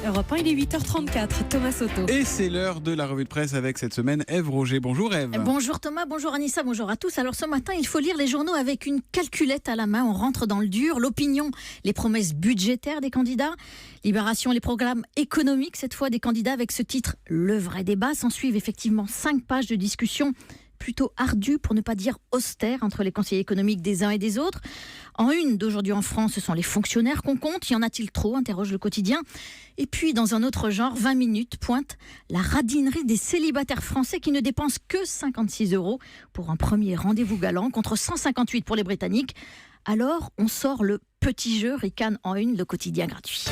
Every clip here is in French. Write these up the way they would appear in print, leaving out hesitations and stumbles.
Europe 1, il est 8h34, Thomas Soto. Et c'est l'heure de la revue de presse avec cette semaine Ève Roger. Bonjour Ève. Bonjour Thomas, bonjour Anissa, bonjour à tous. Alors ce matin, il faut lire les journaux avec une calculette à la main. On rentre dans le dur, l'opinion, les promesses budgétaires des candidats, Libération, les programmes économiques cette fois des candidats avec ce titre « Le vrai débat ». S'en suivent effectivement 5 pages de discussion plutôt ardues, pour ne pas dire austères, entre les conseillers économiques des uns et des autres. En une d'aujourd'hui en France, ce sont les fonctionnaires qu'on compte. Y en a-t-il trop ? Interroge le quotidien. Et puis, dans un autre genre, 20 minutes, pointe la radinerie des célibataires français qui ne dépensent que 56 € pour un premier rendez-vous galant, contre 158 pour les Britanniques. Alors, on sort le petit jeu, ricane en une, le quotidien gratuit.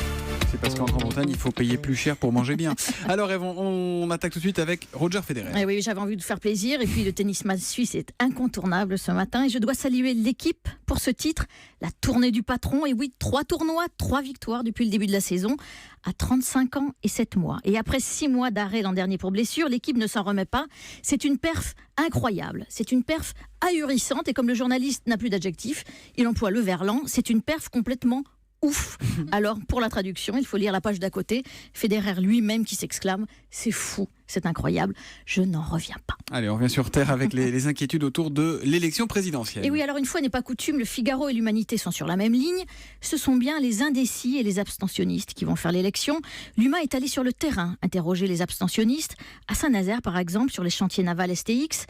C'est parce qu'en Grande-Bretagne, il faut payer plus cher pour manger bien. Alors Ève, on attaque tout de suite avec Roger Federer. Eh oui, j'avais envie de faire plaisir. Et puis le tennisman suisse est incontournable ce matin. Et je dois saluer l'équipe pour ce titre, la tournée du patron. Et oui, 3 tournois, 3 victoires depuis le début de la saison, à 35 ans et 7 mois. Et après 6 mois d'arrêt l'an dernier pour blessure, l'équipe ne s'en remet pas. C'est une perf incroyable. C'est une perf ahurissante. Et comme le journaliste n'a plus d'adjectif, il emploie le verlan. C'est une perf complètement ouf. Alors, pour la traduction, il faut lire la page d'à côté. Federer lui-même qui s'exclame « C'est fou, c'est incroyable, je n'en reviens pas ». Allez, on revient sur Terre avec les inquiétudes autour de l'élection présidentielle. Et oui, alors une fois n'est pas coutume, le Figaro et l'Humanité sont sur la même ligne. Ce sont bien les indécis et les abstentionnistes qui vont faire l'élection. L'Huma est allé sur le terrain interroger les abstentionnistes. À Saint-Nazaire, par exemple, sur les chantiers navals STX.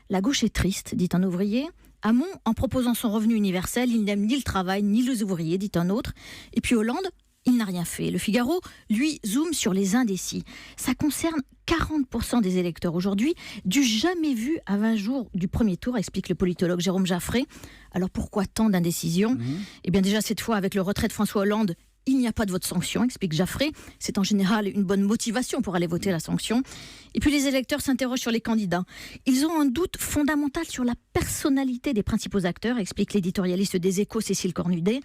La gauche est triste, dit un ouvrier. Hamon, en proposant son revenu universel, il n'aime ni le travail ni les ouvriers, dit un autre. Et puis Hollande, il n'a rien fait. Le Figaro, lui, zoome sur les indécis. Ça concerne 40% des électeurs aujourd'hui, du jamais vu à 20 jours du premier tour, explique le politologue Jérôme Jaffré. Alors pourquoi tant d'indécision ? Eh bien déjà cette fois, avec le retrait de François Hollande, il n'y a pas de vote sanction, explique Jaffré. C'est en général une bonne motivation pour aller voter la sanction. Et puis les électeurs s'interrogent sur les candidats. Ils ont un doute fondamental sur la personnalité des principaux acteurs, explique l'éditorialiste des Échos Cécile Cornudet.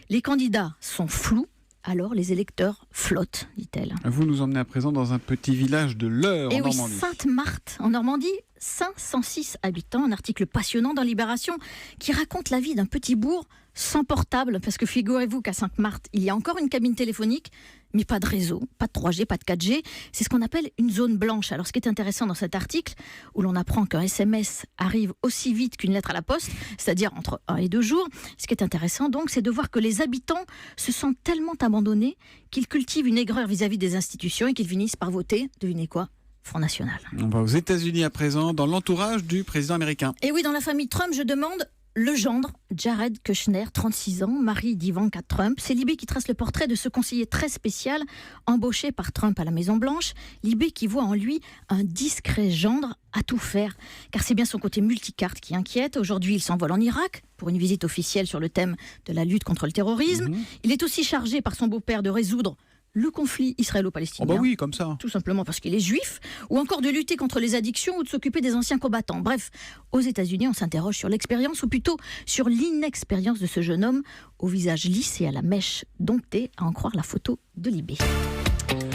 Les candidats sont flous, alors les électeurs flottent, dit-elle. Vous nous emmenez à présent dans un petit village de l'Eure, en Normandie. Et oui, Sainte-Marthe, en Normandie, 506 habitants, un article passionnant dans Libération qui raconte la vie d'un petit bourg sans portable, parce que figurez-vous qu'à Sainte-Marthe, il y a encore une cabine téléphonique, mais pas de réseau, pas de 3G, pas de 4G. C'est ce qu'on appelle une zone blanche. Alors ce qui est intéressant dans cet article, où l'on apprend qu'un SMS arrive aussi vite qu'une lettre à la poste, c'est-à-dire entre 1 et 2 jours, ce qui est intéressant donc, c'est de voir que les habitants se sentent tellement abandonnés qu'ils cultivent une aigreur vis-à-vis des institutions et qu'ils finissent par voter, devinez quoi ? Front National. On va aux États-Unis à présent, dans l'entourage du président américain. Et oui, dans la famille Trump, je demande le gendre, Jared Kushner, 36 ans, mari d'Ivanka Trump. C'est Libé qui trace le portrait de ce conseiller très spécial, embauché par Trump à la Maison-Blanche. Libé qui voit en lui un discret gendre à tout faire, car c'est bien son côté multicarte qui inquiète. Aujourd'hui, il s'envole en Irak pour une visite officielle sur le thème de la lutte contre le terrorisme. Il est aussi chargé par son beau-père de résoudre le conflit israélo-palestinien. Oh bah oui, comme ça. Tout simplement parce qu'il est juif, ou encore de lutter contre les addictions ou de s'occuper des anciens combattants. Bref, aux États-Unis, on s'interroge sur l'expérience, ou plutôt sur l'inexpérience de ce jeune homme, au visage lisse et à la mèche domptée, à en croire la photo de Libé.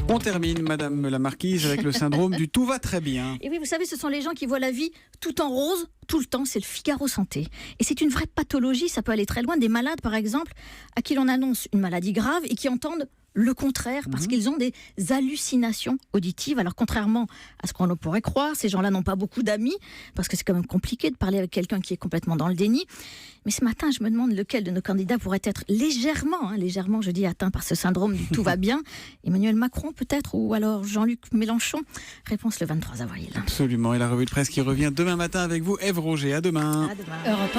On termine, Madame la Marquise, avec le syndrome du tout va très bien. Et oui, vous savez, ce sont les gens qui voient la vie tout en rose, tout le temps. C'est le Figaro Santé. Et c'est une vraie pathologie, ça peut aller très loin. Des malades, par exemple, à qui l'on annonce une maladie grave et qui entendent le contraire, parce qu'ils ont des hallucinations auditives. Alors, contrairement à ce qu'on pourrait croire, ces gens-là n'ont pas beaucoup d'amis, parce que c'est quand même compliqué de parler avec quelqu'un qui est complètement dans le déni. Mais ce matin, je me demande lequel de nos candidats pourrait être légèrement, je dis, atteint par ce syndrome du tout va bien. Emmanuel Macron, peut-être, ou alors Jean-Luc Mélenchon. Réponse le 23 avril. Absolument. Et la revue de presse qui revient demain matin avec vous, Ève Roger. À demain. À demain. Europe 1.